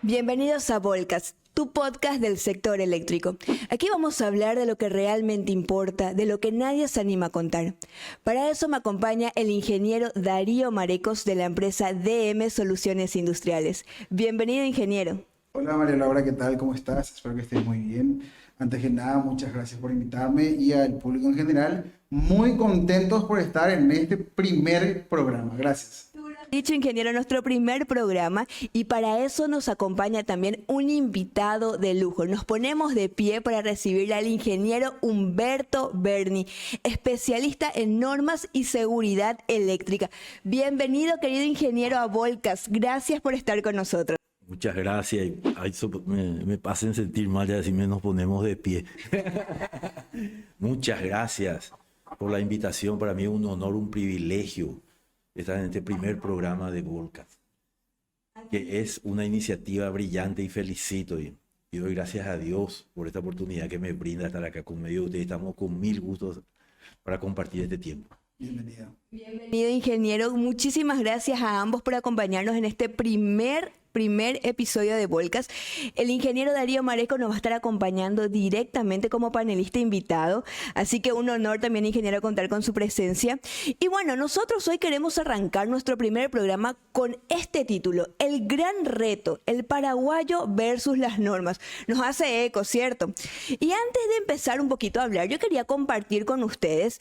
Bienvenidos a Volcas, tu podcast del sector eléctrico. Aquí vamos a hablar de lo que realmente importa, de lo que nadie se anima a contar. Para eso me acompaña el ingeniero Darío Marecos de la empresa DM Soluciones Industriales. Bienvenido, ingeniero. Hola María Laura, ¿qué tal? ¿Cómo estás? Espero que estés muy bien. Antes que nada, muchas gracias por invitarme y al público en general, muy contentos por estar en este primer programa. Gracias. Dicho, ingeniero, nuestro primer programa, y para eso nos acompaña también un invitado de lujo. Nos ponemos de pie para recibir al ingeniero Humberto Berni, especialista en normas y seguridad eléctrica. Bienvenido, querido ingeniero, a Volcas. Gracias por estar con nosotros. Muchas gracias. Me hacen sentir mal ya si nos ponemos de pie. Muchas gracias por la invitación. Para mí es un honor, un privilegio estar en este primer programa de Volcas, que es una iniciativa brillante, y felicito y doy gracias a Dios por esta oportunidad que me brinda estar acá con medio de ustedes. Estamos con mil gustos para compartir este tiempo. Bienvenido. Bienvenido, ingeniero. Muchísimas gracias a ambos por acompañarnos en este primer episodio de Volcas. El ingeniero Darío Marecos nos va a estar acompañando directamente como panelista invitado, así que un honor también, ingeniero, contar con su presencia. Y bueno, nosotros hoy queremos arrancar nuestro primer programa con este título: El gran reto, el paraguayo versus las normas. Nos hace eco, ¿cierto? Y antes de empezar un poquito a hablar, yo quería compartir con ustedes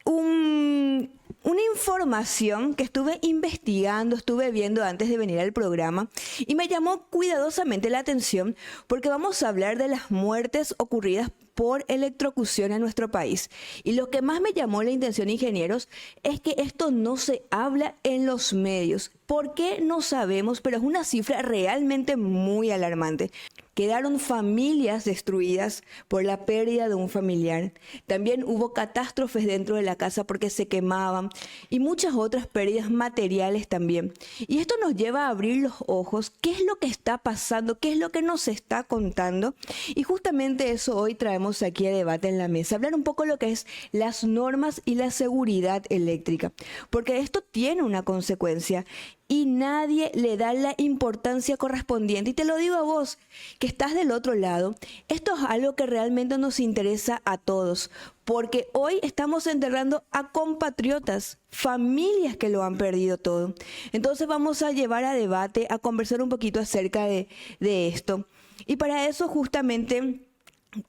una información que estuve investigando, estuve viendo antes de venir al programa, y me llamó cuidadosamente la atención porque vamos a hablar de las muertes ocurridas por electrocución en nuestro país. Y lo que más me llamó la atención, ingenieros, es que esto no se habla en los medios. ¿Por qué? No sabemos, pero es una cifra realmente muy alarmante. Quedaron familias destruidas por la pérdida de un familiar. También hubo catástrofes dentro de la casa porque se quemaban, y muchas otras pérdidas materiales también. Y esto nos lleva a abrir los ojos. ¿Qué es lo que está pasando? ¿Qué es lo que nos está contando? Y justamente eso hoy traemos aquí a debate en la mesa. Hablar un poco de lo que es las normas y la seguridad eléctrica. Porque esto tiene una consecuencia y nadie le da la importancia correspondiente. Y te lo digo a vos, que estás del otro lado. Esto es algo que realmente nos interesa a todos, porque hoy estamos enterrando a compatriotas, familias que lo han perdido todo. Entonces vamos a llevar a debate, a conversar un poquito acerca de esto. Y para eso justamente,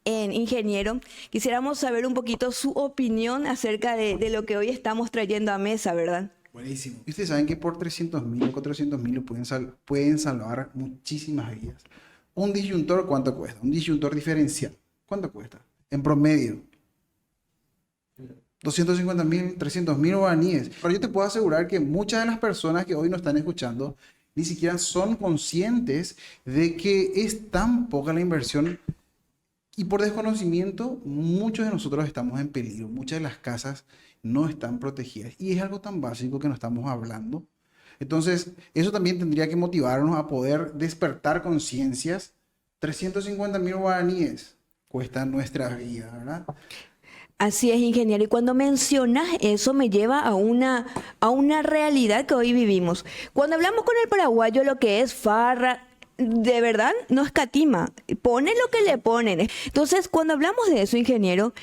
ingeniero, quisiéramos saber un poquito su opinión acerca de lo que hoy estamos trayendo a mesa, ¿verdad? Buenísimo. Y ustedes saben que por 300.000 o 400.000 pueden salvar muchísimas vidas. Un disyuntor, ¿cuánto cuesta? Un disyuntor diferencial, ¿cuánto cuesta? En promedio, 250.000, 300.000 guaraníes. Pero yo te puedo asegurar que muchas de las personas que hoy nos están escuchando ni siquiera son conscientes de que es tan poca la inversión, y por desconocimiento muchos de nosotros estamos en peligro. Muchas de las casas no están protegidas y es algo tan básico que no estamos hablando. Entonces, eso también tendría que motivarnos a poder despertar conciencias. 350.000 guaraníes cuesta nuestra vida, ¿verdad? Así es, ingeniero. Y cuando mencionas eso me lleva a una realidad que hoy vivimos. Cuando hablamos con el paraguayo, lo que es farra, de verdad no escatima, pone lo que le ponen. Entonces, cuando hablamos de eso, ingeniero,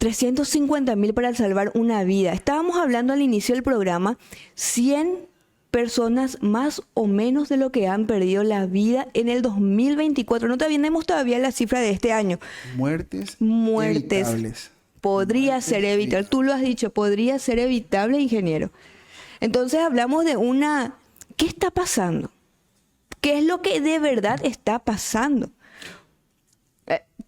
350.000 para salvar una vida. Estábamos hablando al inicio del programa, 100 personas más o menos de lo que han perdido la vida en el 2024. No tenemos todavía la cifra de este año. Muertes evitables. Podría ser evitable. Tú lo has dicho, podría ser evitable, ingeniero. Entonces hablamos de ¿qué está pasando? ¿Qué es lo que de verdad está pasando?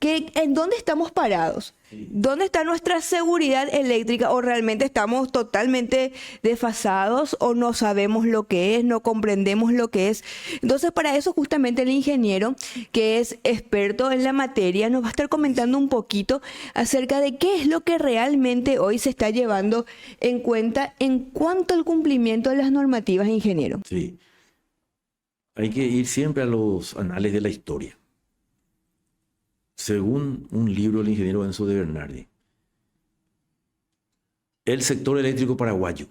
¿En dónde estamos parados? ¿Dónde está nuestra seguridad eléctrica? ¿O realmente estamos totalmente desfasados o no sabemos lo que es, no comprendemos lo que es? Entonces, para eso justamente el ingeniero, que es experto en la materia, nos va a estar comentando un poquito acerca de qué es lo que realmente hoy se está llevando en cuenta en cuanto al cumplimiento de las normativas, ingeniero. Sí. Hay que ir siempre a los anales de la historia. Según un libro del ingeniero Enzo de Bernardi, el sector eléctrico paraguayo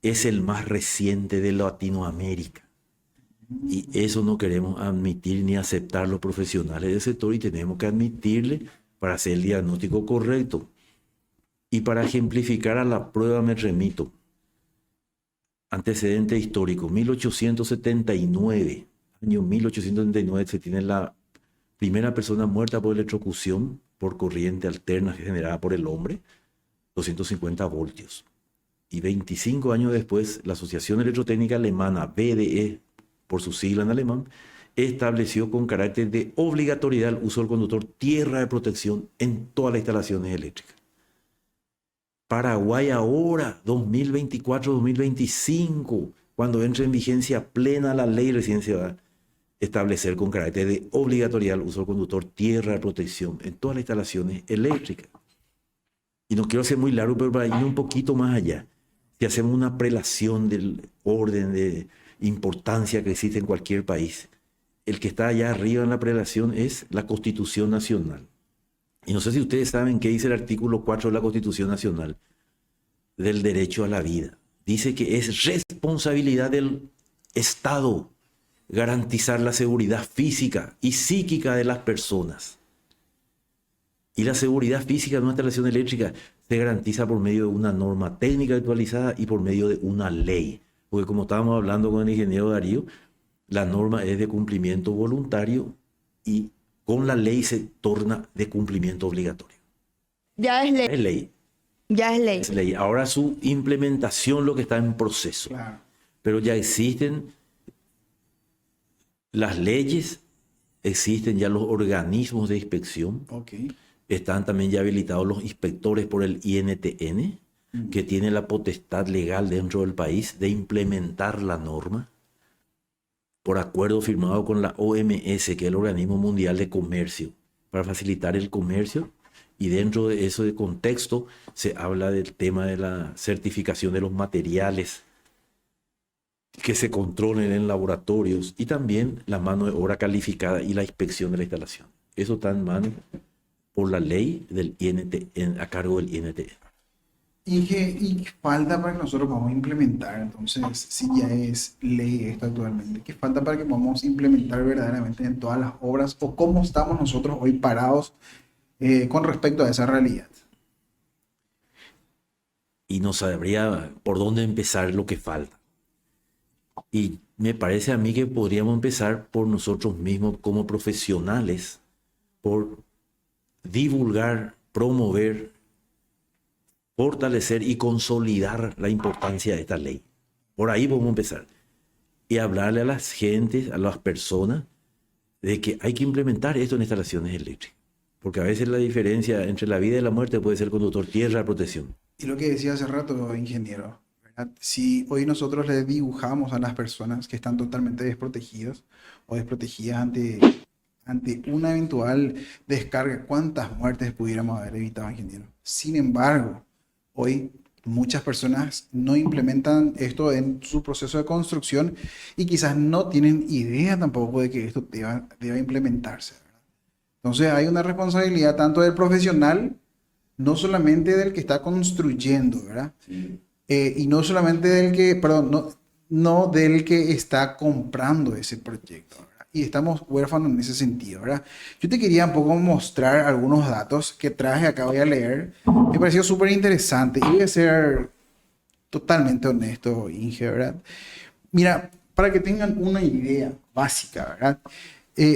es el más reciente de Latinoamérica. Y eso no queremos admitir ni aceptar los profesionales del sector y tenemos que admitirle para hacer el diagnóstico correcto. Y para ejemplificar a la prueba me remito. Antecedente histórico, 1879. Año 1879 se tiene la primera persona muerta por electrocución por corriente alterna generada por el hombre, 250 voltios. Y 25 años después, la Asociación Electrotécnica Alemana, BDE, por su sigla en alemán, estableció con carácter de obligatoriedad el uso del conductor tierra de protección en todas las instalaciones eléctricas. Paraguay ahora, 2024-2025, cuando entre en vigencia plena la ley, recién se va a establecer con carácter de obligatoriedad el uso del conductor tierra de protección en todas las instalaciones eléctricas. Y no quiero ser muy largo, pero para ir un poquito más allá, si hacemos una prelación del orden de importancia que existe en cualquier país, el que está allá arriba en la prelación es la Constitución Nacional. Y no sé si ustedes saben qué dice el artículo 4 de la Constitución Nacional del derecho a la vida. Dice que es responsabilidad del Estado garantizar la seguridad física y psíquica de las personas. Y la seguridad física de una instalación eléctrica se garantiza por medio de una norma técnica actualizada y por medio de una ley. Porque como estábamos hablando con el ingeniero Darío, la norma es de cumplimiento voluntario y con la ley se torna de cumplimiento obligatorio. Ya es ley. Es ley. Ya es ley. Es ley. Ahora su implementación lo que está en proceso. Claro. Pero ya existen las leyes, existen ya los organismos de inspección, Ok. están también ya habilitados los inspectores por el INTN, que tiene la potestad legal dentro del país de implementar la norma por acuerdo firmado con la OMS, que es el Organismo Mundial de Comercio, para facilitar el comercio. Y dentro de ese contexto se habla del tema de la certificación de los materiales que se controlen en laboratorios y también la mano de obra calificada y la inspección de la instalación. Eso está en mano por la ley del INTN, a cargo del INTN. ¿Y qué falta para que nosotros podamos implementar? Entonces, si ya es ley esto actualmente, ¿qué falta para que podamos implementar verdaderamente en todas las obras? ¿O cómo estamos nosotros hoy parados con respecto a esa realidad? Y no sabría por dónde empezar lo que falta. Y me parece a mí que podríamos empezar por nosotros mismos como profesionales, por divulgar, promover, fortalecer y consolidar la importancia de esta ley. Por ahí vamos a empezar. Y hablarle a las gentes, a las personas, de que hay que implementar esto en instalaciones eléctricas. Porque a veces la diferencia entre la vida y la muerte puede ser conductor tierra, protección. Y lo que decía hace rato, ingeniero, ¿verdad? Si hoy nosotros le dibujamos a las personas que están totalmente desprotegidas o desprotegidas ante una eventual descarga, ¿cuántas muertes pudiéramos haber evitado, ingeniero? Sin embargo, hoy muchas personas no implementan esto en su proceso de construcción y quizás no tienen idea tampoco de que esto deba implementarse, ¿verdad? Entonces hay una responsabilidad tanto del profesional, no solamente del que está construyendo, ¿verdad? Sí. Y no solamente del que, perdón, no del que está comprando ese proyecto, ¿verdad? Y estamos huérfanos en ese sentido, ¿verdad? Yo te quería un poco mostrar algunos datos que traje acá, voy a leer. Me pareció súper interesante y voy a ser totalmente honesto, Inge, ¿verdad? Mira, para que tengan una idea básica, ¿verdad?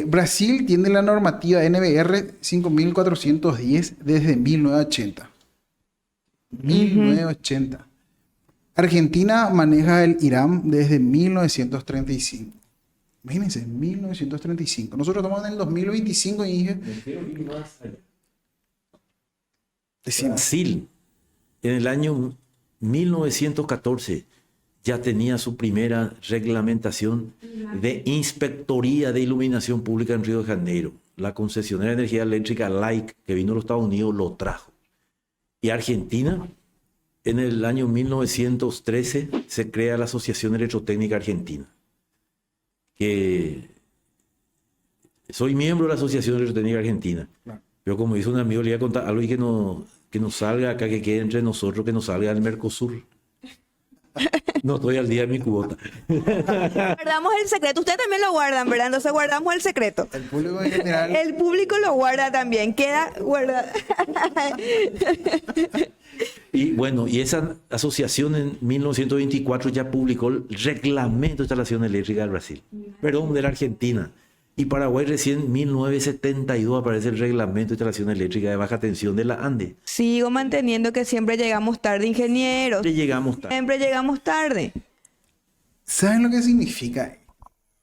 Brasil tiene la normativa NBR 5410 desde 1980. 1980. Argentina maneja el IRAM desde 1935. Imagínense, 1935. Nosotros estamos en el 2025 y dije... Brasil, en el año 1914, ya tenía su primera reglamentación de inspectoría de iluminación pública en Río de Janeiro. La concesionaria de energía eléctrica LAIC, que vino a los Estados Unidos, lo trajo. Y Argentina, en el año 1913, se crea la Asociación Electrotécnica Argentina. Que soy miembro de la Asociación Electrotécnica Argentina. Claro. Pero como dice un amigo, le voy a contar algo y que nos salga acá, que quede entre nosotros, que nos salga del Mercosur. No estoy al día de mi cuota. Guardamos el secreto. Ustedes también lo guardan, ¿verdad? Entonces guardamos el secreto. El público en general. El público lo guarda también. Queda guardado. Y bueno, y esa asociación en 1924 ya publicó el Reglamento de Instalación Eléctrica del Brasil, perdón, de la Argentina. Y Paraguay recién en 1972 aparece el Reglamento de Instalación Eléctrica de Baja Tensión de la ANDE. Sigo manteniendo que siempre llegamos tarde, ingenieros. Le llegamos tarde. Siempre llegamos tarde. ¿Saben lo que significa?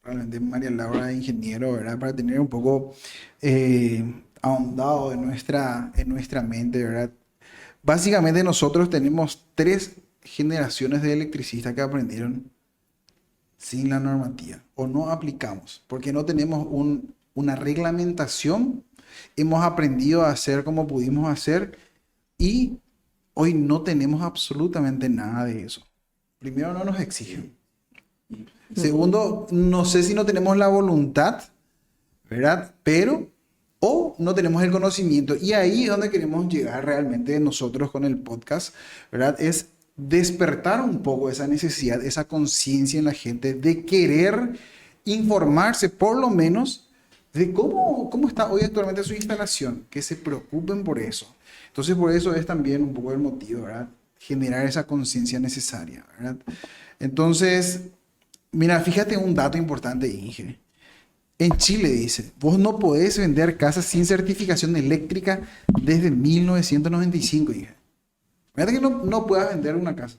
Realmente María Laura, ingeniero, ¿verdad? Para tener un poco ahondado en nuestra mente, ¿verdad? Básicamente nosotros tenemos 3 generaciones de electricistas que aprendieron sin la normativa o no aplicamos porque no tenemos una reglamentación. Hemos aprendido a hacer como pudimos hacer y hoy no tenemos absolutamente nada de eso. Primero, no nos exigen. Segundo, no sé si no tenemos la voluntad, ¿verdad? Pero, o no tenemos el conocimiento. Y ahí es donde queremos llegar realmente nosotros con el podcast, ¿verdad? Es despertar un poco esa necesidad, esa conciencia en la gente de querer informarse por lo menos de cómo está hoy actualmente su instalación, que se preocupen por eso. Entonces por eso es también un poco el motivo, ¿verdad? Generar esa conciencia necesaria, ¿verdad? Entonces, mira, fíjate un dato importante, Inge. En Chile dice, vos no podés vender casas sin certificación eléctrica desde 1995, Inge. Fíjate que no puedas vender una casa.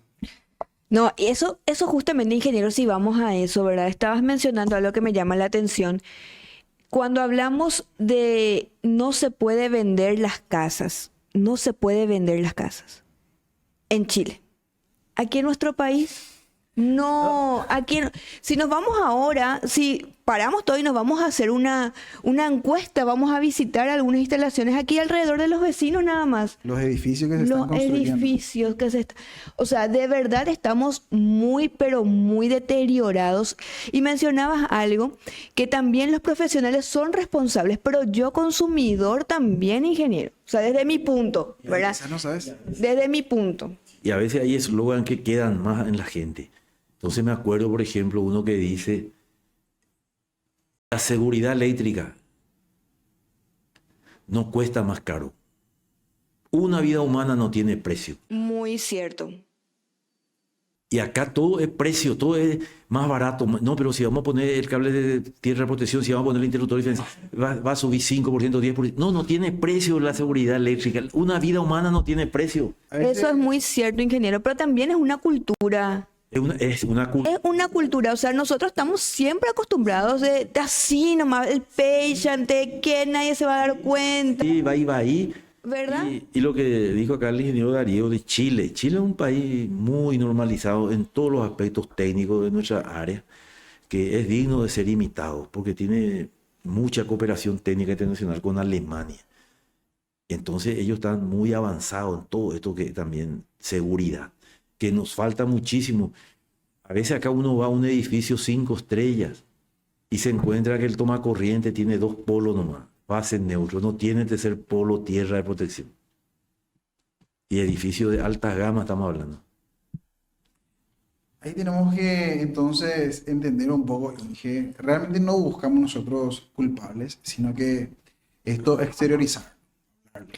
No, eso justamente, ingeniero, si vamos a eso, ¿verdad? Estabas mencionando algo que me llama la atención. Cuando hablamos de no se puede vender las casas, no se puede vender las casas en Chile. Aquí en nuestro país, no, si nos vamos ahora, si paramos todo y nos vamos a hacer una encuesta, vamos a visitar algunas instalaciones aquí alrededor de los vecinos nada más. Los edificios que se están Los construyendo. edificios que se están... O sea, de verdad estamos muy, pero muy deteriorados. Y mencionabas algo, que también los profesionales son responsables, pero yo consumidor también, ingeniero. O sea, desde mi punto, ¿verdad? Quizás no sabes. Desde mi punto. Y a veces hay eslogan que quedan más en la gente. Entonces me acuerdo, por ejemplo, uno que dice, la seguridad eléctrica no cuesta más caro. Una vida humana no tiene precio. Muy cierto. Y acá todo es precio, todo es más barato. No, pero si vamos a poner el cable de tierra de protección, si vamos a poner el interruptor de diferencia, va a subir 5%, 10%. No tiene precio la seguridad eléctrica. Una vida humana no tiene precio. Eso es muy cierto, ingeniero, pero también es una cultura. Es una cultura. Es una cultura, o sea, nosotros estamos siempre acostumbrados de así nomás, el pechante, que nadie se va a dar cuenta, Y va ahí. ¿verdad? Y lo que dijo acá el ingeniero Darío de Chile. Chile es un país muy normalizado en todos los aspectos técnicos de nuestra área, que es digno de ser imitado, porque tiene mucha cooperación técnica internacional con Alemania. Entonces ellos están muy avanzados en todo esto que también seguridad, que nos falta muchísimo. A veces acá uno va a un edificio 5 estrellas y se encuentra que el tomacorriente tiene 2 polos nomás, fase neutro, no tiene tercer polo, tierra de protección. Y edificio de alta gama estamos hablando. Ahí tenemos que entonces entender un poco, Inge, realmente no buscamos nosotros culpables, sino que esto exteriorizar.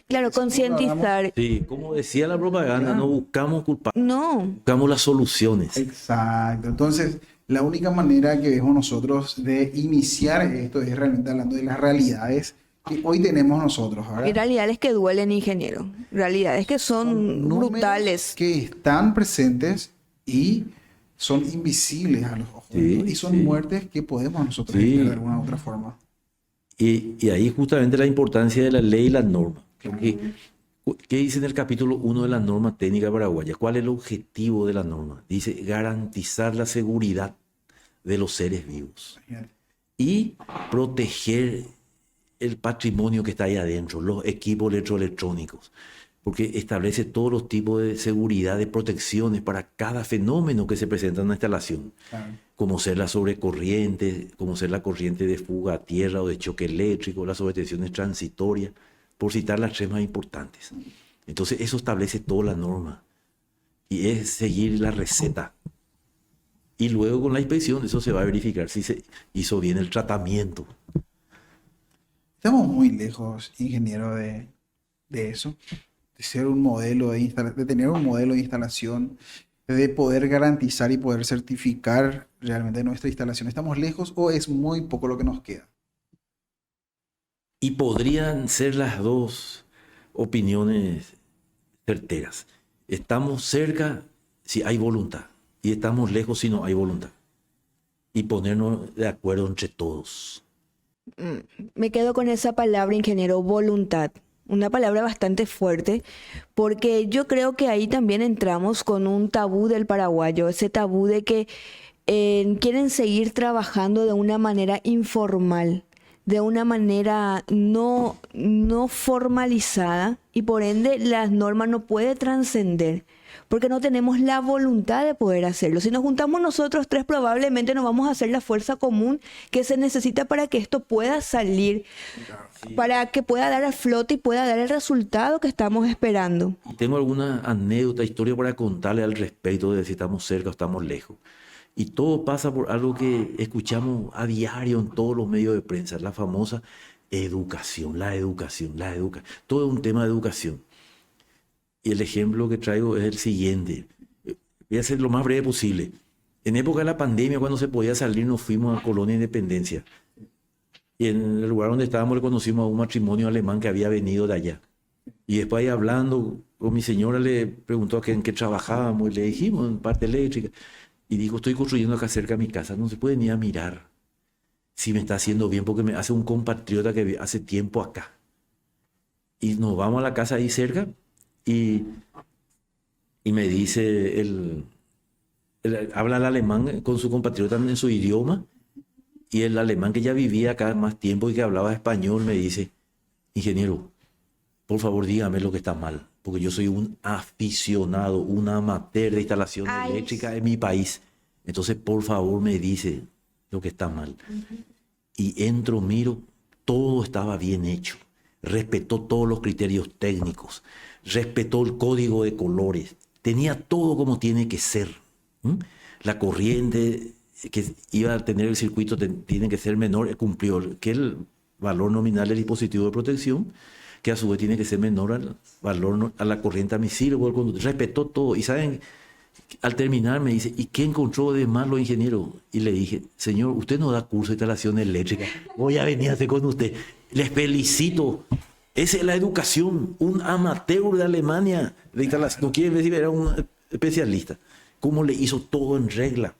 Claro, concientizar. Sí, como decía la propaganda, no buscamos culpables, No, buscamos las soluciones. Exacto. Entonces, la única manera que vemos nosotros de iniciar esto es realmente hablando de las realidades que hoy tenemos nosotros, ¿verdad? hay realidades que duelen, ingeniero. Realidades que son Números brutales. que están presentes y son invisibles a los ojos. Sí, Y son sí. muertes que podemos nosotros Sí. evitar de alguna u otra forma. Y ahí justamente la importancia de la ley y las normas. Porque, ¿qué dice en el capítulo 1 de las normas técnicas paraguayas? ¿Cuál es el objetivo de la norma? Dice garantizar la seguridad de los seres vivos y proteger el patrimonio que está ahí adentro, los equipos electroelectrónicos, porque establece todos los tipos de seguridad, de protecciones para cada fenómeno que se presenta en una instalación, Claro. como ser la sobrecorriente, como ser la corriente de fuga a tierra o de choque eléctrico, las sobretensiones transitorias, por citar las 3 más importantes. Entonces eso establece toda la norma. y es seguir la receta. Y luego con la inspección eso se va a verificar si se hizo bien el tratamiento. Estamos muy lejos, ingeniero, de eso, de ser un modelo de tener un modelo de instalación, de poder garantizar y poder certificar realmente nuestra instalación. ¿Estamos lejos o es muy poco lo que nos queda? Y podrían ser las dos opiniones certeras. Estamos cerca si hay voluntad y estamos lejos si no hay voluntad. Y ponernos de acuerdo entre todos. Me quedo con esa palabra, ingeniero, voluntad. Una palabra bastante fuerte, porque yo creo que ahí también entramos con un tabú del paraguayo, ese tabú de que quieren seguir trabajando de una manera informal, de una manera no formalizada, y por ende las normas no puede trascender, porque no tenemos la voluntad de poder hacerlo. Si nos juntamos nosotros tres, probablemente no vamos a hacer la fuerza común que se necesita para que esto pueda salir, para que pueda dar a flote y pueda dar el resultado que estamos esperando. Y tengo alguna anécdota, historia para contarle al respecto de si estamos cerca o estamos lejos. Y todo pasa por algo que escuchamos a diario en todos los medios de prensa, la famosa educación, la educación, la educación. Todo es un tema de educación. Y el ejemplo que traigo es el siguiente. Voy a ser lo más breve posible. En época de la pandemia, cuando se podía salir, nos fuimos a Colonia Independencia. Y en el lugar donde estábamos le conocimos a un matrimonio alemán que había venido de allá. Y después ahí hablando con mi señora le preguntó en qué trabajábamos y le dijimos en parte eléctrica. Y dijo, estoy construyendo acá cerca de mi casa, no se puede ni a mirar si me está haciendo bien porque me hace un compatriota que hace tiempo acá. Y nos vamos a la casa ahí cerca y me dice, habla el alemán con su compatriota en su idioma y el alemán que ya vivía acá más tiempo y que hablaba español me dice, ingeniero, por favor dígame lo que está mal, porque yo soy un aficionado, un amateur de instalación eléctrica en mi país. Entonces, por favor, me dice lo que está mal. Y entro, miro, todo estaba bien hecho. Respetó todos los criterios técnicos, respetó el código de colores, tenía todo como tiene que ser. La corriente que iba a tener el circuito tiene que ser menor, cumplió que el valor nominal del dispositivo de protección, que a su vez tiene que ser menor al valor, a la corriente admisible por el conductor. Respetó todo. Y saben, al terminar me dice, ¿y qué encontró de malo, ingeniero? Y le dije, señor, usted no da curso de instalación eléctrica. Voy a venir a hacer con usted. Les felicito. Esa es la educación. Un amateur de Alemania de instalación. No quiere decir, era un especialista. ¿Cómo le hizo todo en regla?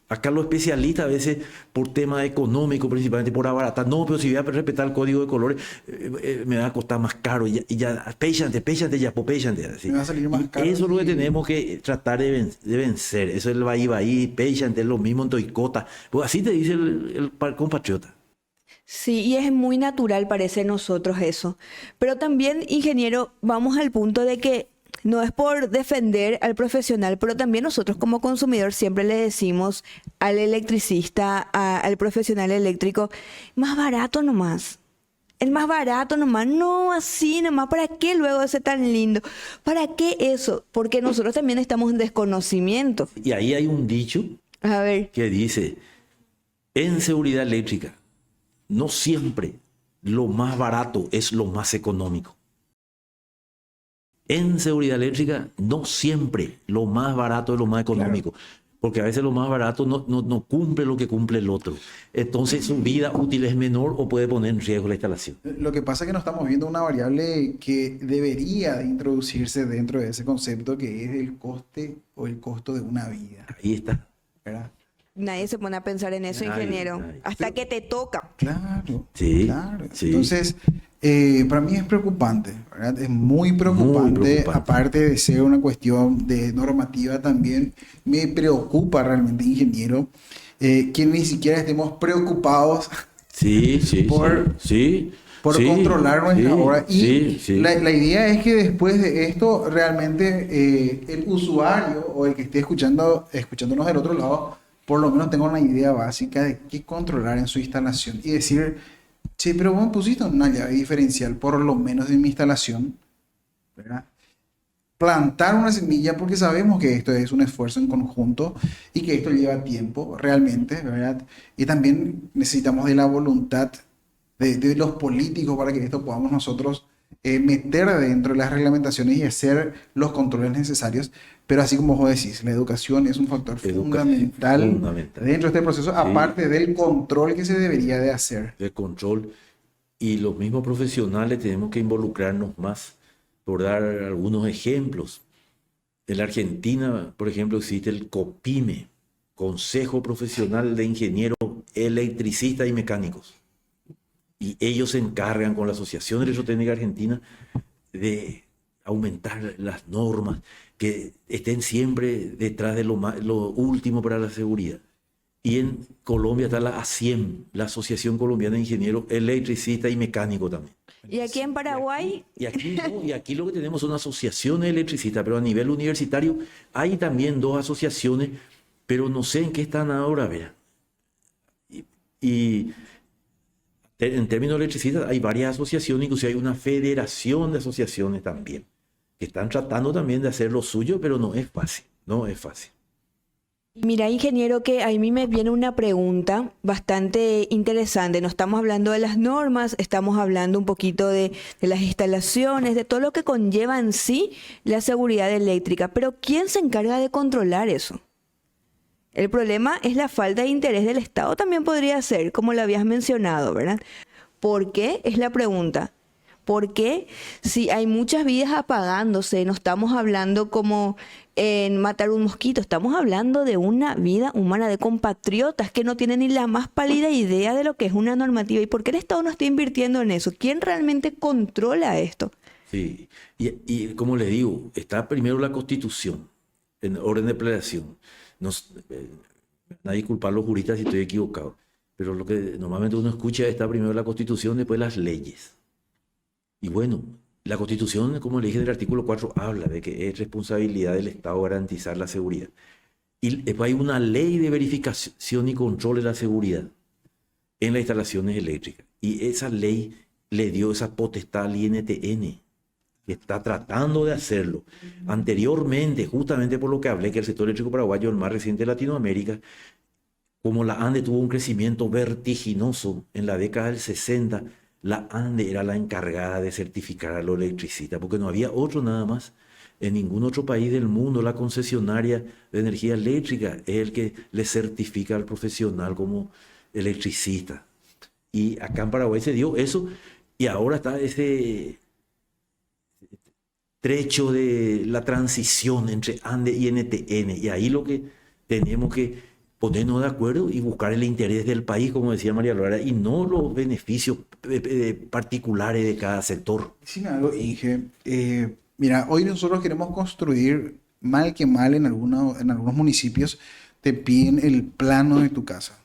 Acá los especialistas a veces por tema económico, principalmente por abaratar, no, pero si voy a respetar el código de colores, me va a costar más caro. Y ya, péchate, ya, péchate. Así. Me va a salir más caro. Eso es lo que tenemos que tratar de vencer. Eso es el va-y, péchate, es lo mismo en Toicota. Pues así te dice el compatriota. Sí, y es muy natural, parece nosotros eso. Pero también, ingeniero, vamos al punto de que no es por defender al profesional, pero también nosotros como consumidor siempre le decimos al electricista, al profesional eléctrico, más barato nomás. El más barato nomás, no así nomás, ¿para qué luego ese tan lindo? ¿Para qué eso? Porque nosotros también estamos en desconocimiento. Y ahí hay un dicho A ver, que dice, en seguridad eléctrica, no siempre lo más barato es lo más económico. En seguridad eléctrica, no siempre lo más barato es lo más económico. Claro. Porque a veces lo más barato no cumple lo que cumple el otro. Entonces su vida útil es menor o puede poner en riesgo la instalación. Lo que pasa es que no estamos viendo una variable que debería de introducirse dentro de ese concepto, que es el coste o el costo de una vida. Ahí está. ¿Verdad? nadie se pone a pensar en eso, ingeniero, hasta que te toca. Claro, Sí, claro. sí. Entonces, para mí es preocupante, ¿verdad? Es muy preocupante, aparte de ser una cuestión de normativa también, me preocupa realmente, ingeniero, que ni siquiera estemos preocupados por controlar nuestra obra. Y la idea es que después de esto, realmente el usuario o el que esté escuchándonos del otro lado, por lo menos tenga una idea básica de qué controlar en su instalación y decir, che, pero vos me pusiste una llave diferencial, por lo menos en mi instalación, ¿verdad? plantar una semilla porque sabemos que esto es un esfuerzo en conjunto y que esto lleva tiempo realmente, ¿verdad? Y también necesitamos de la voluntad de los políticos para que esto podamos nosotros meter dentro de las reglamentaciones y hacer los controles necesarios. Pero así como vos decís, la educación es un factor fundamental dentro de este proceso, aparte del control que se debería de hacer. De control. Y los mismos profesionales tenemos que involucrarnos más. Por dar algunos ejemplos, en la Argentina, por ejemplo, existe el COPIME, Consejo Profesional de Ingenieros Electricistas y Mecánicos. Y ellos se encargan con la Asociación de Electrotécnica Argentina de aumentar las normas, que estén siempre detrás de lo último para la seguridad. Y en Colombia está la ASIEM, la Asociación Colombiana de Ingenieros Electricistas y Mecánicos también. Y aquí en Paraguay, Y aquí, no, y aquí lo que tenemos son asociaciones electricistas, pero a nivel universitario hay también 2 asociaciones, pero no sé en qué están ahora, vea. Y en términos de electricistas hay varias asociaciones, incluso hay una federación de asociaciones también, que están tratando también de hacer lo suyo, pero no es fácil, no es fácil. mira, ingeniero, que a mí me viene una pregunta bastante interesante. No estamos hablando de las normas, estamos hablando un poquito de las instalaciones, de todo lo que conlleva en sí la seguridad eléctrica. Pero ¿quién se encarga de controlar eso? El problema es la falta de interés del Estado, también podría ser, como lo habías mencionado, ¿verdad? ¿Por qué? Es la pregunta. Porque si hay muchas vidas apagándose, no estamos hablando como en matar un mosquito, estamos hablando de una vida humana, de compatriotas que no tienen ni la más pálida idea de lo que es una normativa. ¿Y por qué el Estado no está invirtiendo en eso? ¿Quién realmente controla esto? Sí, y como les digo, está primero la Constitución, en orden de planeación. Nadie culpa a los juristas si estoy equivocado, pero lo que normalmente uno escucha está primero la Constitución, después las leyes. Y bueno, la Constitución, como le dije en el artículo 4, habla de que es responsabilidad del Estado garantizar la seguridad. Y después hay una ley de verificación y control de la seguridad en las instalaciones eléctricas. Y esa ley le dio esa potestad al INTN, que está tratando de hacerlo. Anteriormente, justamente por lo que hablé, que el sector eléctrico paraguayo, el más reciente de Latinoamérica, como la ANDE tuvo un crecimiento vertiginoso en la década del 60, la ANDE era la encargada de certificar a los electricistas, porque no había otro nada más. En ningún otro país del mundo la concesionaria de energía eléctrica es el que le certifica al profesional como electricista. Y acá en Paraguay se dio eso, y ahora está ese trecho de la transición entre ANDE y NTN, y ahí lo que tenemos que ponernos de acuerdo y buscar el interés del país, como decía María Laura, y no los beneficios particulares de cada sector. Sin algo, Inge, mira, hoy nosotros queremos construir, mal que mal, en algunos municipios te piden el plano de tu casa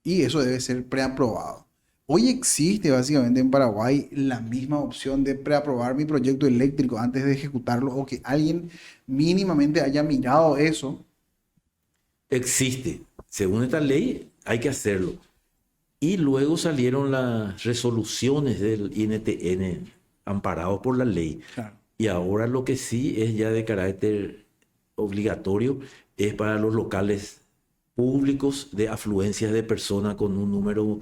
y eso debe ser preaprobado. Hoy existe básicamente en Paraguay la misma opción de preaprobar mi proyecto eléctrico antes de ejecutarlo o que alguien mínimamente haya mirado eso. Existe. Según esta ley, hay que hacerlo. Y luego salieron las resoluciones del INTN amparados por la ley. Claro. Y ahora lo que sí es ya de carácter obligatorio es para los locales públicos de afluencias de personas con un número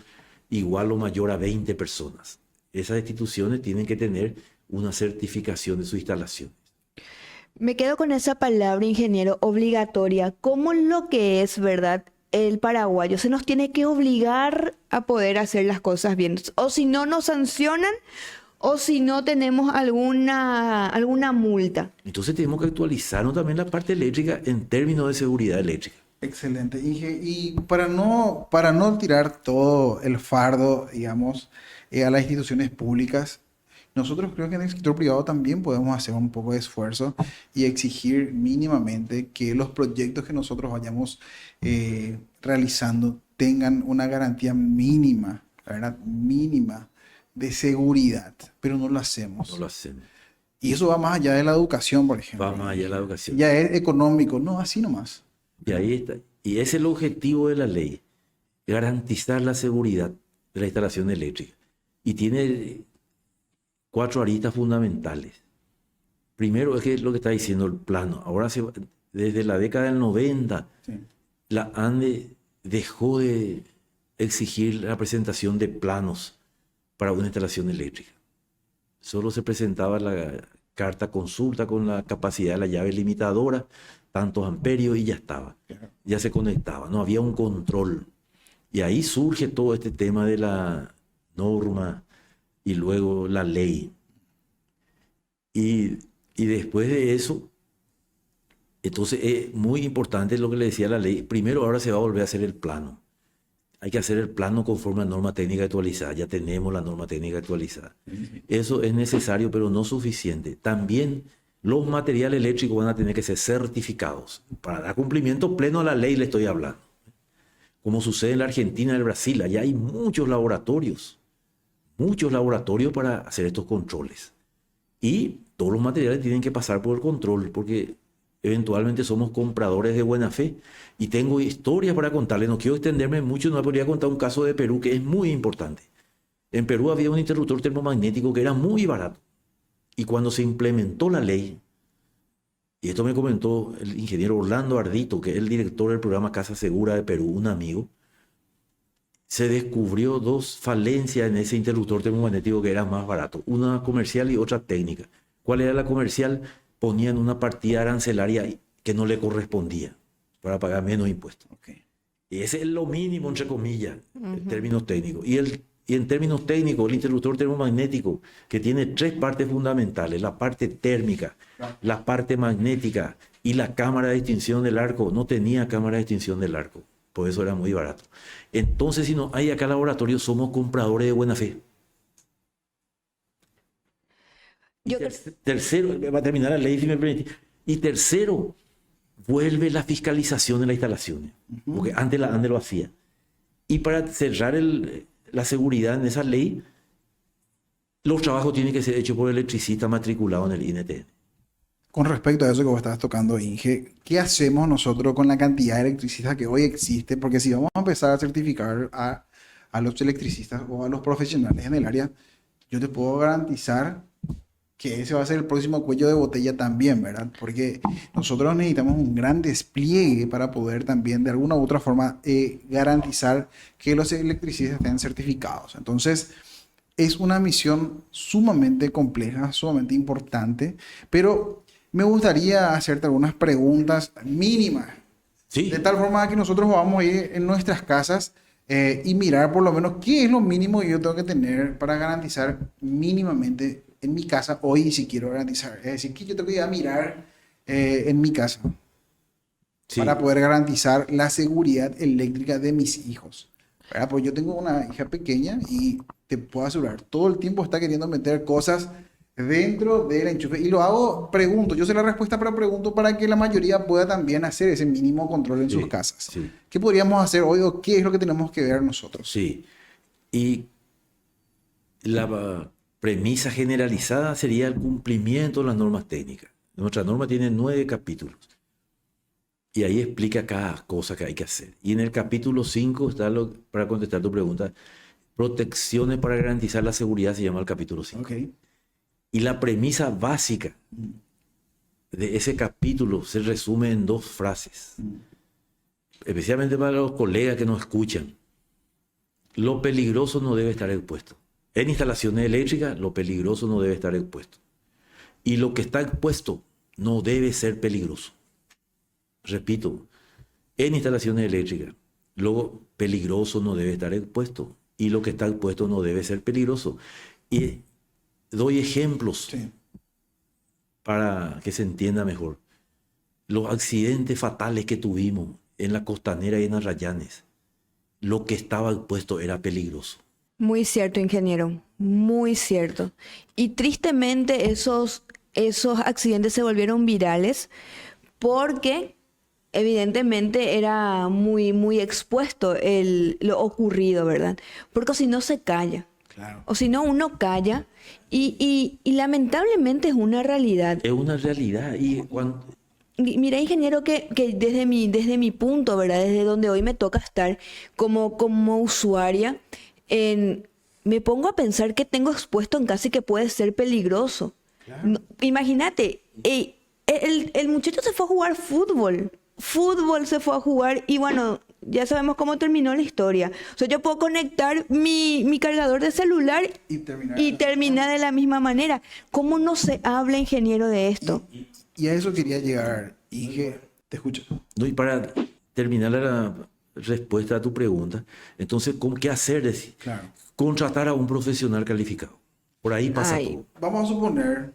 igual o mayor a 20 personas. Esas instituciones tienen que tener una certificación de su instalación. Me quedo con esa palabra, ingeniero, obligatoria. ¿Cómo lo que es, verdad, el paraguayo se nos tiene que obligar a poder hacer las cosas bien? O si no nos sancionan, o si no tenemos alguna multa. Entonces tenemos que actualizarnos también la parte eléctrica en términos de seguridad eléctrica. Excelente, Inge. Y para no tirar todo el fardo, digamos, a las instituciones públicas, nosotros creo que en el sector privado también podemos hacer un poco de esfuerzo y exigir mínimamente que los proyectos que nosotros vayamos realizando tengan una garantía mínima, ¿verdad? Mínima de seguridad, pero no lo hacemos. No lo hacemos. Y eso va más allá de la educación, por ejemplo. Va más allá de la educación. Ya es económico, no, así nomás. Y ahí está. Y ese es el objetivo de la ley, garantizar la seguridad de la instalación eléctrica. Y tiene 4 aristas fundamentales. Primero es que lo que está diciendo el plano. Ahora desde la década del 90, Sí. la ANDE dejó de exigir la presentación de planos para una instalación eléctrica. Solo se presentaba la carta consulta con la capacidad de la llave limitadora, tantos amperios y ya estaba. Ya se conectaba, no había un control. Y ahí surge todo este tema de la norma y luego la ley. Y después de eso, entonces es muy importante lo que le decía la ley. Primero ahora se va a volver a hacer el plano. Hay que hacer el plano conforme a norma técnica actualizada. Ya tenemos la norma técnica actualizada. Eso es necesario, pero no suficiente. También los materiales eléctricos van a tener que ser certificados. Para dar cumplimiento pleno a la ley le estoy hablando. Como sucede en la Argentina y el Brasil, allá hay muchos laboratorios para hacer estos controles. Y todos los materiales tienen que pasar por el control, porque eventualmente somos compradores de buena fe. Y tengo historias para contarles, no quiero extenderme mucho, no podría contar un caso de Perú que es muy importante. En Perú había un interruptor termomagnético que era muy barato. Y cuando se implementó la ley, y esto me comentó el ingeniero Orlando Ardito, que es el director del programa Casa Segura de Perú, un amigo, se descubrió dos falencias en ese interruptor termomagnético que era más barato, una comercial y otra técnica. ¿Cuál era la comercial? Ponían una partida arancelaria que no le correspondía para pagar menos impuestos. Okay. Y ese es lo mínimo, entre comillas, en términos técnicos. Y en términos técnicos, el interruptor termomagnético, que tiene tres partes fundamentales: la parte térmica, la parte magnética y la cámara de extinción del arco, no tenía cámara de extinción del arco. Por eso era muy barato. Entonces, si no hay acá laboratorio, somos compradores de buena fe. Tercero, va a terminar la ley, si me permite. Y tercero, vuelve la fiscalización de las instalaciones, porque antes la ANDE lo hacía. Y para cerrar la seguridad en esa ley, los trabajos tienen que ser hechos por electricista matriculado en el INTN. Con respecto a eso que vos estabas tocando, Inge, ¿qué hacemos nosotros con la cantidad de electricistas que hoy existe? Porque si vamos a empezar a certificar a los electricistas o a los profesionales en el área, yo te puedo garantizar que ese va a ser el próximo cuello de botella también, ¿verdad? Porque nosotros necesitamos un gran despliegue para poder también de alguna u otra forma garantizar que los electricistas estén certificados. Entonces, es una misión sumamente compleja, sumamente importante, pero me gustaría hacerte algunas preguntas mínimas, Sí. de tal forma que nosotros vamos a ir en nuestras casas y mirar por lo menos qué es lo mínimo que yo tengo que tener para garantizar mínimamente en mi casa hoy, si quiero garantizar. Es decir, que yo tengo que ir a mirar en mi casa Sí. para poder garantizar la seguridad eléctrica de mis hijos, ¿verdad? Pues yo tengo una hija pequeña y te puedo asegurar, todo el tiempo está queriendo meter cosas dentro del enchufe. Y lo hago, pregunto, yo sé la respuesta, pero pregunto para que la mayoría pueda también hacer ese mínimo control en Sí, sus casas. sí. ¿Qué podríamos hacer hoy o qué es lo que tenemos que ver nosotros? Sí. Y la premisa generalizada sería el cumplimiento de las normas técnicas. Nuestra norma tiene 9 capítulos. Y ahí explica cada cosa que hay que hacer. Y en el capítulo 5 está, para contestar tu pregunta, protecciones para garantizar la seguridad, se llama el capítulo 5. Ok. Y la premisa básica de ese capítulo se resume en 2 frases. Especialmente para los colegas que nos escuchan. Lo peligroso no debe estar expuesto. En instalaciones eléctricas, lo peligroso no debe estar expuesto. Y lo que está expuesto no debe ser peligroso. Repito, en instalaciones eléctricas, lo peligroso no debe estar expuesto. Y lo que está expuesto no debe ser peligroso. Y doy ejemplos para que se entienda mejor. Los accidentes fatales que tuvimos en la Costanera y en Arrayanes, lo que estaba expuesto era peligroso. Muy cierto, ingeniero, muy cierto. Y tristemente esos accidentes se volvieron virales porque evidentemente era muy, muy expuesto lo ocurrido, ¿verdad? Porque si no se calla. Claro. O si no, uno calla y lamentablemente es una realidad. Es una realidad. Y cuando, Mira, ingeniero, que desde mi punto, ¿verdad? Desde donde hoy me toca estar como usuaria, me pongo a pensar que tengo expuesto en casa y que puede ser peligroso. Imagínate, el muchacho se fue a jugar fútbol. Fútbol se fue a jugar y bueno, ya sabemos cómo terminó la historia. O sea, yo puedo conectar mi cargador de celular y terminar de la misma manera. ¿Cómo no se habla, ingeniero, de esto? Y a eso quería llegar, Inge. Te escucho. No, y para terminar la respuesta a tu pregunta, entonces, ¿qué hacer? Decir, Claro. contratar a un profesional calificado. Por ahí pasa Ay. todo. Vamos a suponer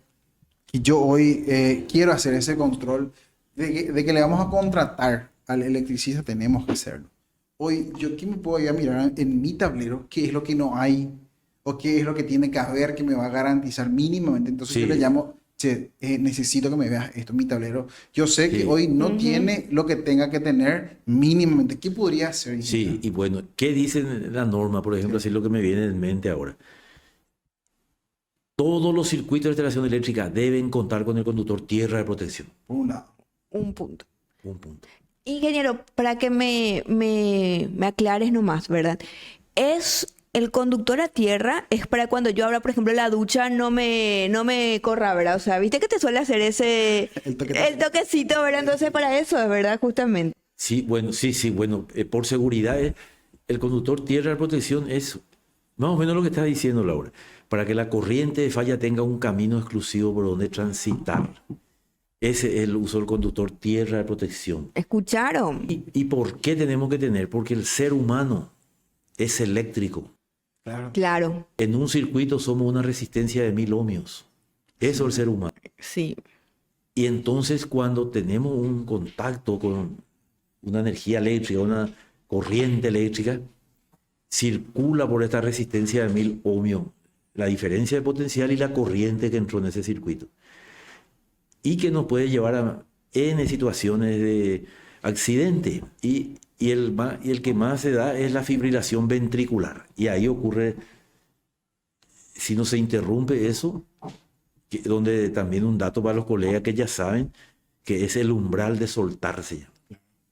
que yo hoy quiero hacer ese control de que le vamos a contratar al electricista, tenemos que hacerlo. Hoy, ¿qué me puedo ir a mirar en mi tablero? ¿Qué es lo que no hay? ¿O qué es lo que tiene que haber que me va a garantizar mínimamente? Entonces Sí. yo le llamo, che, necesito que me veas esto en mi tablero. Yo sé que Sí. hoy no tiene lo que tenga que tener mínimamente. ¿Qué podría hacer? Sí, y bueno, ¿qué dice la norma? Por ejemplo, así es lo que me viene en mente ahora. Todos los circuitos de instalación eléctrica deben contar con el conductor tierra de protección. Por un lado. Un punto. Un punto. Ingeniero, para que me aclares nomás, ¿verdad? Es el conductor a tierra, es para cuando yo abra, por ejemplo, la ducha, no me corra, ¿verdad? O sea, viste que te suele hacer El toquecito, ¿verdad? Entonces, para eso, es verdad, justamente. Sí, bueno, bueno, por seguridad, el conductor tierra de protección es más o menos lo que estás diciendo, Laura, para que la corriente de falla tenga un camino exclusivo por donde transitar. Ese es el uso del conductor tierra de protección. ¿Escucharon? ¿Y por qué tenemos que tener? Porque el ser humano es eléctrico. Claro. Claro, En un circuito somos una resistencia de 1000 ohmios. Eso es el ser humano. sí. Y entonces cuando tenemos un contacto con una energía eléctrica, una corriente eléctrica, circula por esta resistencia de 1000 ohmios la diferencia de potencial y la corriente que entró en ese circuito. Y que nos puede llevar a N situaciones de accidente. Y el que más se da es la fibrilación ventricular. Y ahí ocurre, si no se interrumpe eso, donde también un dato para los colegas que ya saben, que es el umbral de soltarse ya.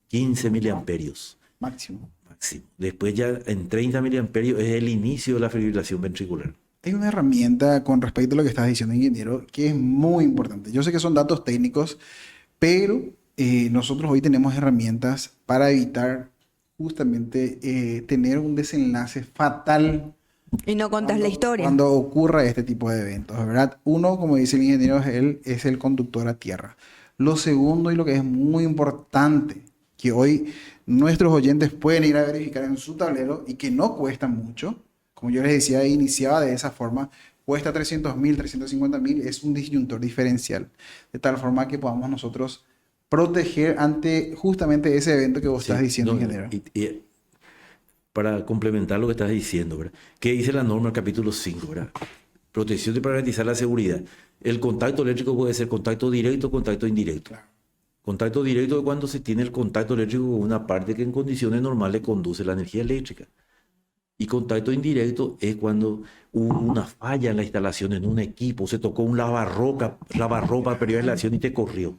15 miliamperios Máximo. máximo. Después ya en 30 miliamperios es el inicio de la fibrilación ventricular. Hay una herramienta con respecto a lo que estás diciendo, ingeniero, que es muy importante. Yo sé que son datos técnicos, pero nosotros hoy tenemos herramientas para evitar justamente tener un desenlace fatal Y no contas la historia. cuando ocurra este tipo de eventos, ¿verdad? Uno, como dice el ingeniero, es el conductor a tierra. Lo segundo y lo que es muy importante, que hoy nuestros oyentes pueden ir a verificar en su tablero y que no cuesta mucho, como yo les decía, iniciaba de esa forma, cuesta 300.000, 350.000, es un disyuntor diferencial, de tal forma que podamos nosotros proteger ante justamente ese evento que vos estás diciendo, no, ingeniero. y para complementar lo que estás diciendo, ¿verdad? ¿Qué dice la norma del capítulo 5, ¿verdad? Protección para garantizar la seguridad. El contacto eléctrico puede ser contacto directo o contacto indirecto. Claro. Contacto directo es cuando se tiene el contacto eléctrico con una parte que en condiciones normales conduce la energía eléctrica. Y contacto indirecto es cuando hubo una falla en la instalación, en un equipo, se tocó un lavarropa perdió la instalación y te corrió.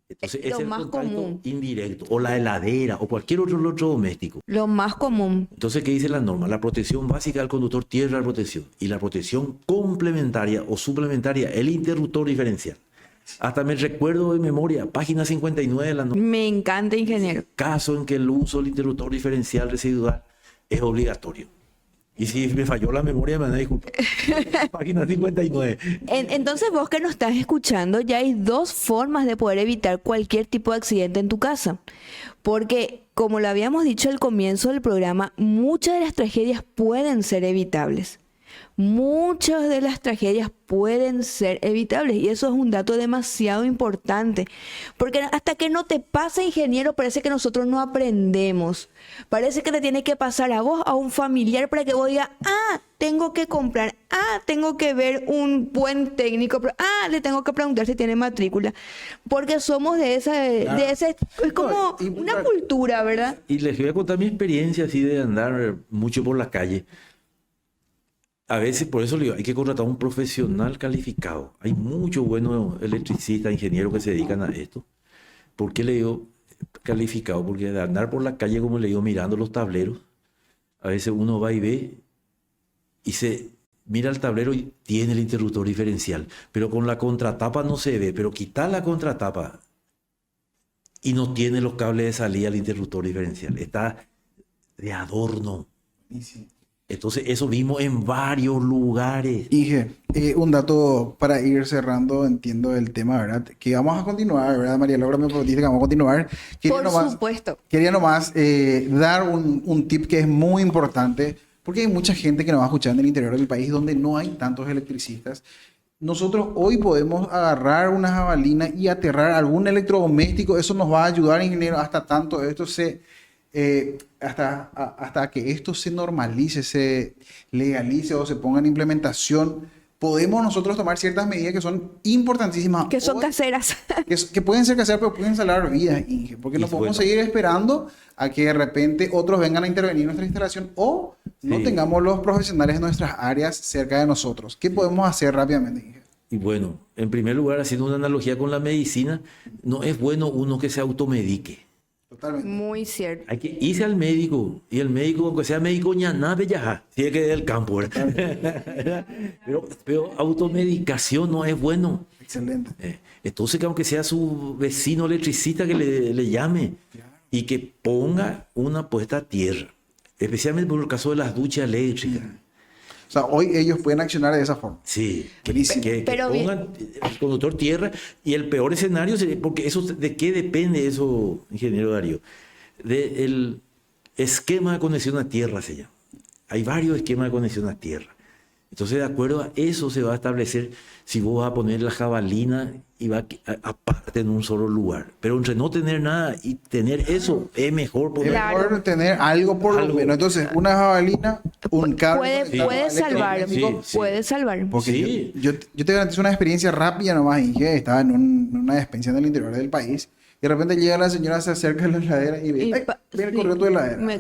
Entonces, Es lo es el más contacto común. indirecto, o la heladera, o cualquier otro electrodoméstico. Lo más común. Entonces, ¿qué dice la norma? La protección básica del conductor tierra de protección y la protección complementaria o suplementaria, el interruptor diferencial. Hasta me recuerdo de memoria, página 59 de la norma. Me encanta, ingeniero. Caso en que el uso del interruptor diferencial residual es obligatorio. Y si me falló la memoria, me van a disculpar. Página 59. Entonces vos que nos estás escuchando, ya hay dos formas de poder evitar cualquier tipo de accidente en tu casa. Porque, como lo habíamos dicho al comienzo del programa, muchas de las tragedias pueden ser evitables. Muchas de las tragedias pueden ser evitables y eso es un dato demasiado importante, porque hasta que no te pasa, ingeniero, parece que nosotros no aprendemos. Parece que te tiene que pasar a vos, a un familiar, para que vos digas, tengo que comprar, tengo que ver un buen técnico, le tengo que preguntar si tiene matrícula, porque somos de ese, es como No, y- una cultura, ¿verdad? Y les voy a contar mi experiencia así de andar mucho por la calle. A veces, por eso le digo, hay que contratar a un profesional calificado. Hay muchos buenos electricistas, ingenieros que se dedican a esto. ¿Por qué le digo calificado? Porque de andar por la calle, como le digo, mirando los tableros, a veces uno va y ve y mira el tablero y tiene el interruptor diferencial, pero con la contratapa no se ve, pero quitar la contratapa y no tiene los cables de salida al interruptor diferencial, está de adorno. Buenísimo. Entonces eso vimos en varios lugares. Inge, un dato para ir cerrando, entiendo el tema, ¿verdad? Que vamos a continuar, ¿verdad, María Laura? Me prometiste que vamos a continuar. Por supuesto. Quería nomás dar un tip que es muy importante, porque hay mucha gente que nos va a escuchar en el interior del país donde no hay tantos electricistas. Nosotros hoy podemos agarrar una jabalina y aterrar algún electrodoméstico. Eso nos va a ayudar, ingeniero, hasta tanto esto hasta que esto se normalice, se legalice o se ponga en implementación. Podemos nosotros tomar ciertas medidas que son importantísimas. Que son hoy, caseras. que pueden ser caseras, pero pueden salvar vidas, Inge, porque no podemos seguir esperando a que de repente otros vengan a intervenir en nuestra instalación o no tengamos los profesionales en nuestras áreas cerca de nosotros. ¿Qué podemos hacer rápidamente, Inge? Y bueno, en primer lugar, haciendo una analogía con la medicina, no es bueno uno que se automedique. Totalmente. Muy cierto. Hay que irse al médico, y el médico, aunque sea médico ñaná, ya, tiene que ir del campo, ¿verdad? pero automedicación no es bueno. Excelente. Entonces, que aunque sea su vecino electricista que le llame y que ponga una puesta a tierra, especialmente por el caso de las duchas eléctricas. O sea, hoy ellos pueden accionar de esa forma. Sí, Buenísimo. que pongan el conductor tierra, y el peor escenario sería, porque eso, ¿de qué depende eso, ingeniero Darío? Del esquema de conexión a tierra se llama. Hay varios esquemas de conexión a tierra. Entonces, de acuerdo a eso se va a establecer si vos vas a poner la jabalina y va aparte en un solo lugar. Pero entre no tener nada y tener eso, es mejor poner... Es mejor tener algo por lo menos. Entonces, una jabalina, un cable... Puede salvar, Sí. puede salvar. Porque Sí. yo te garantizo una experiencia rápida nomás, Inge. Estaba en una despensa en el interior del país. Y de repente llega la señora, se acerca a la heladera y ve, Y ¡ay! Viene sí, corriendo tu heladera.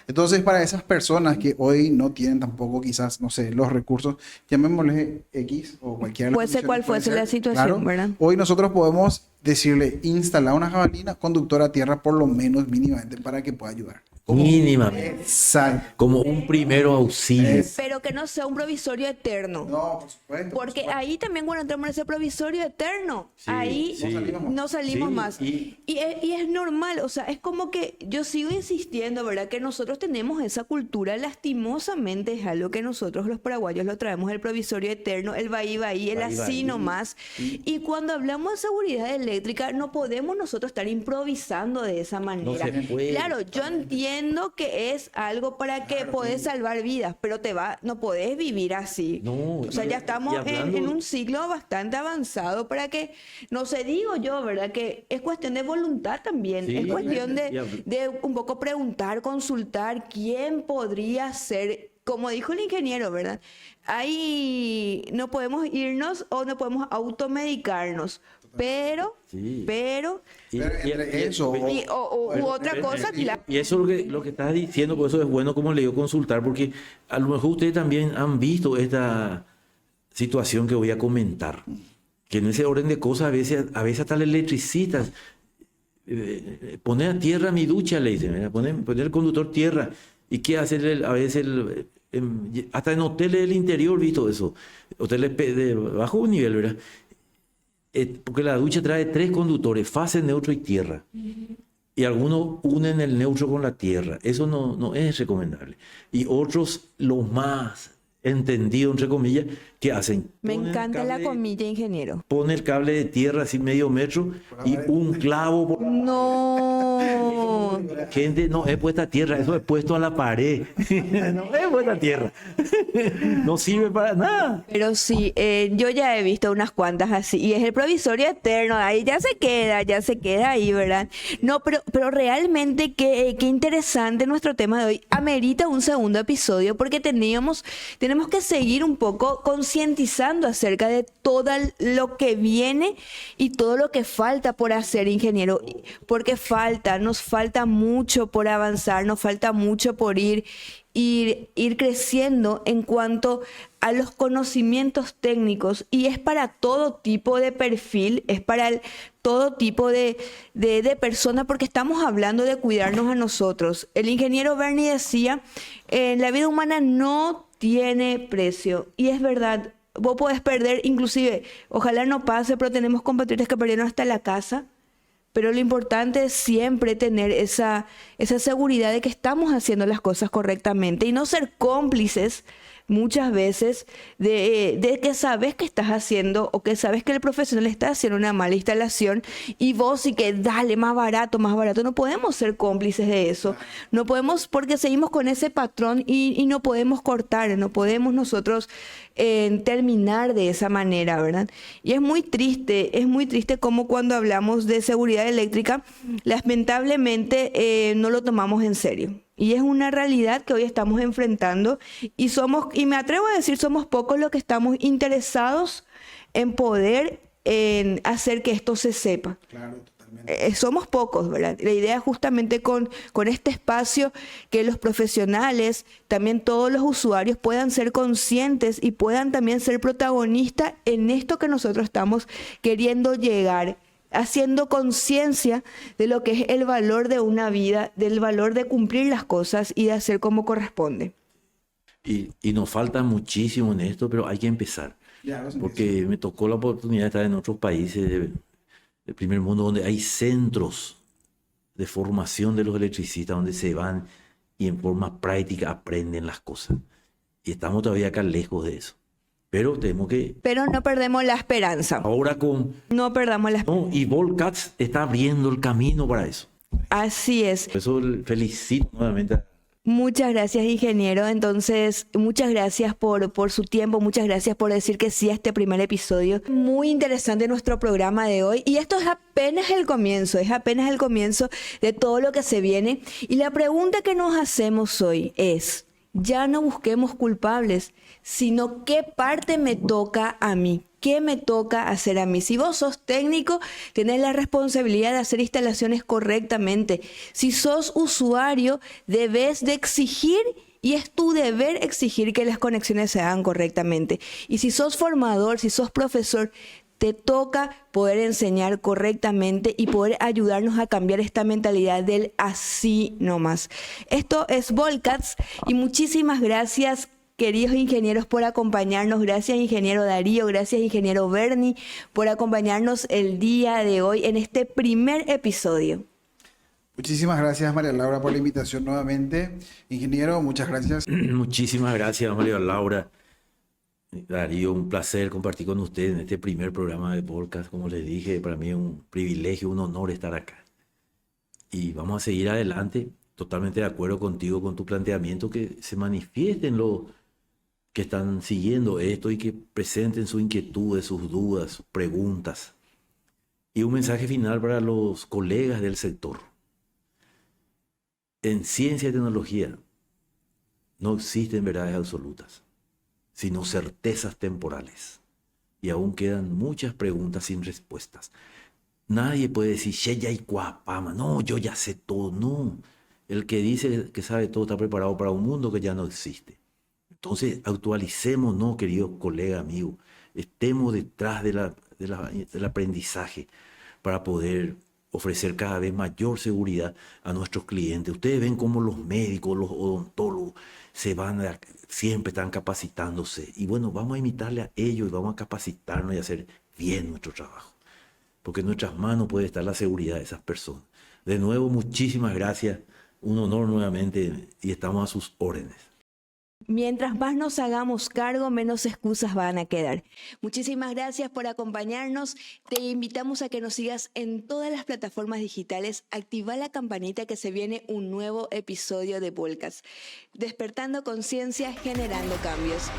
Entonces, para esas personas que hoy no tienen tampoco quizás, no sé, los recursos, llamémosles X o cualquiera de las Puede ser cual condiciones, fuese puede la ser, situación, claro. ¿verdad? Hoy nosotros podemos decirle, instalar una jabalina conductora a tierra por lo menos mínimamente para que pueda ayudar. Mínimamente, Exacto. como un primero auxilio. Pero que no sea un provisorio eterno. No, por supuesto. Porque ahí también cuando entramos en ese provisorio eterno, Sí, ahí sí. no salimos Sí, más. y- Y es normal, o sea, es como que yo sigo insistiendo, ¿verdad? Que nosotros tenemos esa cultura, lastimosamente es algo que nosotros los paraguayos lo traemos, el provisorio eterno, el va ahí, el Va así ahí. nomás. Y cuando hablamos de seguridad eléctrica, no podemos nosotros estar improvisando de esa manera. se puede. Claro, yo entiendo que es algo para que podés salvar vidas, pero no podés vivir así. No, O sea, ya estamos y hablando- en un siglo bastante avanzado para que, no sé, digo yo, ¿verdad? Que es cuestión de voluntad también, Sí, es cuestión y de un poco preguntar, consultar quién podría ser, como dijo el ingeniero, ¿verdad? Ahí no podemos irnos o no podemos automedicarnos, pero, Sí. Pero entre eso u otra cosa, claro. Y eso es lo que estás diciendo, por eso es bueno, como le digo, consultar, porque a lo mejor ustedes también han visto esta situación que voy a comentar, que en ese orden de cosas a veces hasta el electricista pone a tierra mi ducha, le dicen, ¿verdad? Poner el conductor tierra. ¿Y qué hace a veces hasta en hoteles del interior visto eso, hoteles de bajo nivel, ¿verdad? Porque la ducha trae 3 conductores, fase, neutro y tierra. Y algunos unen el neutro con la tierra. Eso no es recomendable. Y otros, los más entendidos, entre comillas, ¿qué hacen? Me Ponen el encanta la cable- comilla, ingeniero. Pone el cable de tierra así medio metro y un clavo por... No. Gente, no es puesta a tierra, eso es puesto a la pared. No es puesta a tierra. No sirve para nada. Pero sí, yo ya he visto unas cuantas así, y es el provisorio eterno, ahí ya se queda ahí, ¿verdad? No, pero realmente qué interesante nuestro tema de hoy. Amerita un segundo episodio porque tenemos que seguir un poco concientizando acerca de todo lo que viene y todo lo que falta por hacer, ingeniero, porque nos falta mucho por avanzar, nos falta mucho por ir creciendo en cuanto a los conocimientos técnicos, y es para todo tipo de perfil, es para todo tipo de persona, porque estamos hablando de cuidarnos a nosotros. El ingeniero Bernie decía, la vida humana no tiene precio. Y es verdad, vos podés perder, inclusive, ojalá no pase, pero tenemos compatriotas que perdieron hasta la casa. Pero lo importante es siempre tener esa seguridad de que estamos haciendo las cosas correctamente y no ser cómplices muchas veces de que sabes que estás haciendo o que sabes que el profesional está haciendo una mala instalación y vos sí que dale más barato, más barato. No podemos ser cómplices de eso. No podemos, porque seguimos con ese patrón y no podemos cortar, no podemos nosotros terminar de esa manera, ¿verdad? Y es muy triste como cuando hablamos de seguridad eléctrica, lamentablemente no lo tomamos en serio. Y es una realidad que hoy estamos enfrentando y me atrevo a decir, somos pocos los que estamos interesados en poder hacer que esto se sepa. Claro, totalmente. Somos pocos, ¿verdad? La idea es justamente con este espacio que los profesionales, también todos los usuarios puedan ser conscientes y puedan también ser protagonistas en esto que nosotros estamos queriendo llegar, haciendo conciencia de lo que es el valor de una vida, del valor de cumplir las cosas y de hacer como corresponde. Y nos falta muchísimo en esto, pero hay que empezar. Porque me tocó la oportunidad de estar en otros países del primer mundo donde hay centros de formación de los electricistas, donde se van y en forma práctica aprenden las cosas. Y estamos todavía acá lejos de eso. Pero tenemos que... Pero no perdemos la esperanza. Ahora No perdamos la esperanza. No, y Volcats está abriendo el camino para eso. Así es. Por eso felicito nuevamente a... Muchas gracias, ingeniero. Entonces, muchas gracias por su tiempo, muchas gracias por decir que sí a este primer episodio. Muy interesante nuestro programa de hoy. Y esto es apenas el comienzo de todo lo que se viene. Y la pregunta que nos hacemos hoy es, ya no busquemos culpables, sino qué parte me toca a mí. ¿Qué me toca hacer a mí? Si vos sos técnico, tenés la responsabilidad de hacer instalaciones correctamente. Si sos usuario, debes de exigir y es tu deber exigir que las conexiones se hagan correctamente. Y si sos formador, si sos profesor, te toca poder enseñar correctamente y poder ayudarnos a cambiar esta mentalidad del así nomás. Esto es Volcats y muchísimas gracias, queridos ingenieros, por acompañarnos. Gracias, ingeniero Darío. Gracias, ingeniero Bernie, por acompañarnos el día de hoy en este primer episodio. Muchísimas gracias, María Laura, por la invitación nuevamente. Ingeniero, muchas gracias. Muchísimas gracias, María Laura. Darío, un placer compartir con usted en este primer programa de podcast. Como les dije, para mí es un privilegio, un honor estar acá. Y vamos a seguir adelante. Totalmente de acuerdo contigo, con tu planteamiento, que se manifiesten los que están siguiendo esto y que presenten sus inquietudes, sus dudas, sus preguntas. Y un mensaje final para los colegas del sector. En ciencia y tecnología no existen verdades absolutas, sino certezas temporales. Y aún quedan muchas preguntas sin respuestas. Nadie puede decir, "Sheya y Cuapama", no, yo ya sé todo, no. El que dice que sabe todo está preparado para un mundo que ya no existe. Entonces, actualicémonos, queridos colegas, amigos. Estemos detrás del aprendizaje para poder ofrecer cada vez mayor seguridad a nuestros clientes. Ustedes ven cómo los médicos, los odontólogos siempre están capacitándose. Y bueno, vamos a imitarle a ellos y vamos a capacitarnos y hacer bien nuestro trabajo. Porque en nuestras manos puede estar la seguridad de esas personas. De nuevo, muchísimas gracias. Un honor nuevamente y estamos a sus órdenes. Mientras más nos hagamos cargo, menos excusas van a quedar. Muchísimas gracias por acompañarnos. Te invitamos a que nos sigas en todas las plataformas digitales. Activa la campanita que se viene un nuevo episodio de Volcats. Despertando conciencia, generando cambios.